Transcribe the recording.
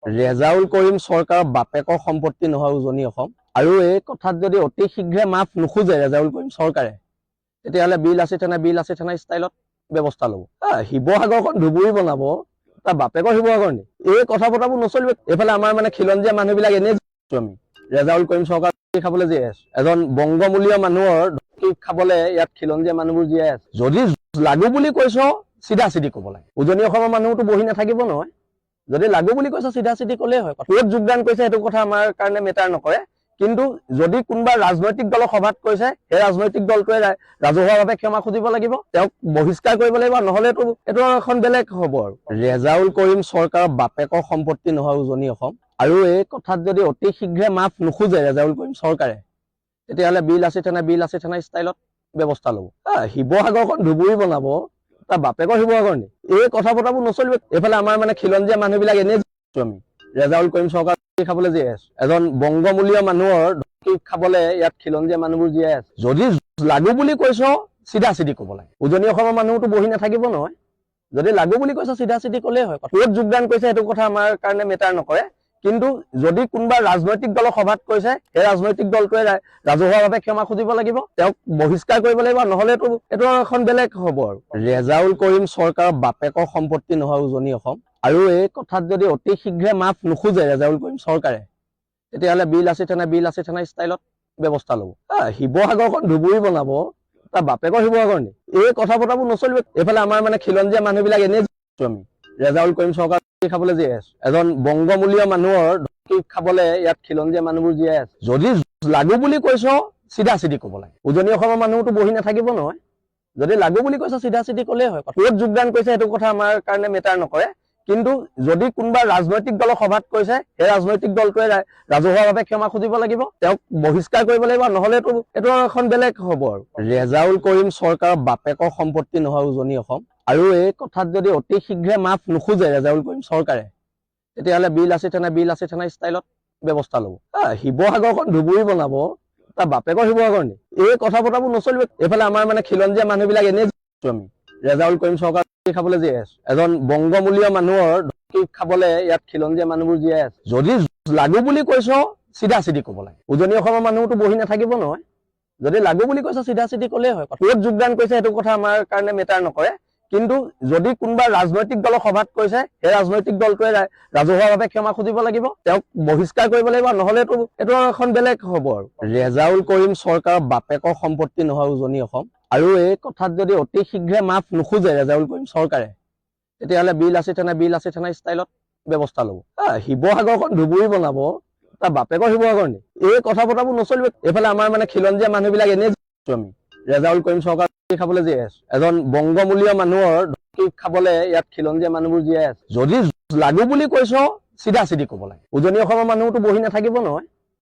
ৰেজাউল কৰিম চৰকাৰৰ বাপেকৰ সম্পত্তি নহয় উজনি অসম আৰু এই কথাত যদি অতি শীঘ্ৰে মাফ নোখোজে ৰেজাউল কৰিম চৰকাৰে তেতিয়াহ'লে বিল আছে থানা ষ্টাইলত ব্যৱস্থা ল'ব। শিৱসাগৰখন ধুবুৰী বনাব তাৰ বাপেকৰ শিৱসাগৰ নি এই কথা বতৰাবোৰ নচলিব। এইফালে আমাৰ মানুহবিলাক এনেই আমি ৰেজাউল কৰিম চৰকাৰ খাবলৈ জীয়াই আছো। এজন বংগমূলীয় মানুহৰ খাবলৈ ইয়াত খিলঞ্জীয়া মানুহবোৰ জীয়াই আছে। যদি লাগু বুলি কৈছ চিধা চিধি ক'ব লাগে। উজনি অসমৰ মানুহতো বহি নাথাকিব নহয়। যদি লাগু বুলি কৈছে চিধা চিধি ক'লেই হয়। ক'ত যোগদান কৰিছে সেইটো কথা আমাৰ কাৰণে মেটাৰ নকৰে, কিন্তু যদি কোনোবা ৰাজনৈতিক দলৰ সভাত কৈছে সেই ৰাজনৈতিক দলটোৱে ৰাজহুৱাভাৱে ক্ষমা খুজিব লাগিব, তেওঁক বহিষ্কাৰ কৰিব লাগিব, নহ'লে এইটো এখন বেলেগ হ'ব। আৰু ৰেজাউল কৰিম চৰকাৰৰ বাপেকৰ সম্পত্তি নহয় উজনি অসম আৰু এই কথাত যদি অতি শীঘ্ৰে মাফ নোখোজে ৰেজাউল কৰিম চৰকাৰে তেতিয়াহ'লে বিল আছে থানা ষ্টাইলত ব্যৱস্থা ল'ব। শিৱসাগৰখন ধুবুৰী বনাব তাৰ বাপেকৰ শিৱসাগৰ নি এই কথা বতৰাবোৰ নচলিব। এইফালে আমাৰ খিলঞ্জীয়া মানুহবিলাক এনেই আমি ৰেজাউল কৰিম চৰকাৰ খাবলৈ জীয়াই আছো। এজন বংগমূলীয় মানুহৰ খাবলৈ ইয়াত খিলঞ্জীয়া মানুহবোৰ জীয়াই আছে। যদি লাগু বুলি কৈছ চিধা চিধি ক'ব লাগে। উজনি অসমৰ মানুহতো বহি নাথাকিব নহয়। যদি লাগু বুলি কৈছ চিধা চিধি ক'লেই হয়। ক'ত যোগদান কৰিছে সেইটো কথা আমাৰ কাৰণে মেটাৰ নকৰে, কিন্তু যদি কোনোবা ৰাজনৈতিক দলৰ সভাত কৈছে সেই ৰাজনৈতিক দলটোৱে ৰাজহুৱাভাৱে ক্ষমা খুজিব লাগিব, তেওঁক বহিষ্কাৰ কৰিব লাগিব, নহ'লে এইটো এখন বেলেগ হ'ব। আৰু ৰেজাউল কৰিম চৰকাৰৰ বাপেকৰ সম্পত্তি নহয় উজনি অসম আৰু এই কথাত যদি অতি শীঘ্ৰে মাফ নোখোজে ৰেজাউল কৰিম চৰকাৰে তেতিয়াহ'লে বিল আছে থানা ষ্টাইলত ব্যৱস্থা ল'ব। শিৱসাগৰখন ধুবুৰী বনাব তাৰ বাপেকৰ শিৱসাগৰ নি এই কথা বতৰাবোৰ নচলিব। এইফালে আমাৰ খিলঞ্জীয়া মানুহবিলাক এনেই আমি ৰেজাউল কৰিম চৰকাৰ খাবলৈ জীয়াই আছো। এজন বংগমূলীয় মানুহৰ খাবলৈ ইয়াত খিলঞ্জীয়া মানুহবোৰ জীয়াই আছে। যদি লাগু বুলি কৈছ চিধা চিধি ক'ব লাগে। উজনি অসমৰ মানুহতো বহি নাথাকিব নহয়। যদি লাগু বুলি কৈছ চিধা চিধি ক'লেই হয়। ক'ত যোগদান কৰিছে সেইটো কথা আমাৰ কাৰণে মেটাৰ নকৰে, কিন্তু যদি কোনোবা ৰাজনৈতিক দলৰ সভাত কৈছে সেই ৰাজনৈতিক দলটোৱে ৰাজহুৱাভাৱে ক্ষমা খুজিব লাগিব, তেওঁক বহিষ্কাৰ কৰিব লাগিব, নহ'লে এইটো এখন বেলেগ হ'ব। আৰু ৰেজাউল কৰিম চৰকাৰৰ বাপেকৰ সম্পত্তি নহয় উজনি অসম আৰু এই কথাত যদি অতি শীঘ্ৰে মাফ নোখোজে ৰেজাউল কৰিম চৰকাৰে তেতিয়াহ'লে বিল আছে থানা ষ্টাইলত ব্যৱস্থা ল'ব। শিৱসাগৰখন ধুবুৰী বনাব তাৰ বাপেকৰ শিৱসাগৰ নি এই কথা বতৰাবোৰ নচলিব। এইফালে আমাৰ খিলঞ্জীয়া মানুহবিলাক এনেই আমি ৰেজাউল কৰিম চৰকাৰ খাবলৈ জীয়াই আছো। এজন বংগমূলীয় মানুহৰ খাবলৈ ইয়াত খিলঞ্জীয়া মানুহবোৰ জীয়াই আছে। যদি লাগু বুলি কৈছ চিধা চিধি ক'ব লাগে। উজনি অসমৰ মানুহতো বহি নাথাকিব নহয়। যদি লাগু বুলি কৈছ চিধা চিধি ক'লেই হয়। ক'ত যোগদান কৰিছে সেইটো কথা আমাৰ কাৰণে মেটাৰ নকৰে, কিন্তু যদি কোনোবা ৰাজনৈতিক দলৰ সভাত কৈছে সেই ৰাজনৈতিক দলটোৱে ৰাজহুৱাভাৱে ক্ষমা খুজিব লাগিব, তেওঁক বহিষ্কাৰ কৰিব লাগিব, নহ'লে এইটো এখন বেলেগ হ'ব। আৰু ৰেজাউল কৰিম চৰকাৰৰ বাপেকৰ সম্পত্তি নহয় উজনি অসম আৰু এই কথাত যদি অতি শীঘ্ৰে মাফ নোখোজে ৰেজাউল কৰিম চৰকাৰে তেতিয়াহ'লে বিল আছে থানা ষ্টাইলত ব্যৱস্থা ল'ব। শিৱসাগৰখন ধুবুৰী বনাব তাৰ বাপেকৰ শিৱসাগৰ নি এই কথা বতৰাবোৰ নচলিব। এইফালে আমাৰ খিলঞ্জীয়া মানুহবিলাক এনেই আমি ৰেজাউল কৰিম চৰকাৰ খাবলৈ জীয়াই আছো। এজন বংগমূলীয় মানুহৰ খাবলৈ ইয়াত খিলঞ্জীয়া মানুহবোৰ জীয়াই আছে। যদি লাগু বুলি কৈছ চিধা চিধি ক'ব লাগে। উজনি অসমৰ মানুহতো বহি নাথাকিব নহয়।